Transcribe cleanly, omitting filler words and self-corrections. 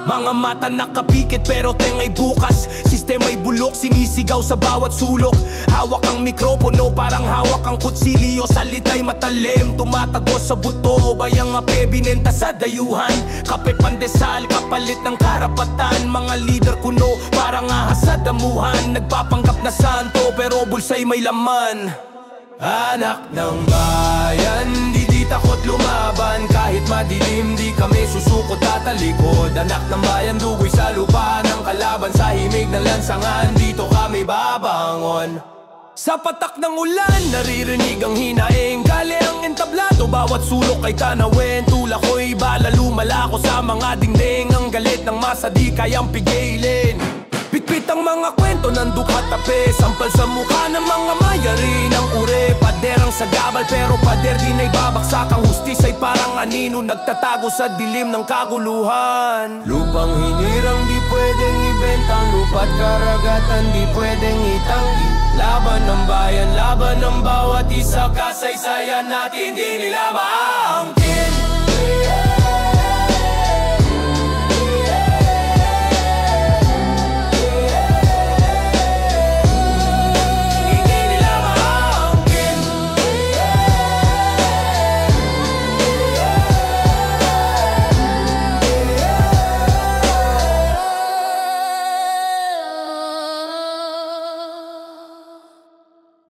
Mga mata nakapikit pero tengay bukas. Sistema'y bulok, sinisigaw sa bawat sulok. Hawak ang mikropono, parang hawak ang kutsilyo. Salita'y matalim, tumatagos sa buto. Bayang ape, binenta sa dayuhan. Kape pandesal, kapalit ng karapatan. Mga leader kuno, parang ahas sa damuhan. Nagpapanggap na santo, pero bulsa'y may laman. Anak ng bayan, di takot lumaban. Kahit madilim, di kami susukot at talikod. Anak ng bayan, dugoy sa lupa ng kalaban. Sa himig ng lansangan, dito kami babangon. Sa patak ng ulan, naririnig ang hinaing. Gali ang entablado, bawat sulok ay tanawin. Tulak ko'y bala, lumala ko sa mga dingding. Ang galit ng masa, di kayang pigilin. Pitpit ang mga kwento ng dukha tape. Sampal sa mukha ng mga mayari ng ure. Paderang sa gabal pero pader din ay babaksak. Ang hustis ay parang anino, nagtatago sa dilim ng kaguluhan. Lupang hinirang di pwedeng ibentang. Lupa't karagatan di pwedeng itanggi. Laban ng bayan, laban ng bawat isa. Kasaysayan natin di nila maangkin.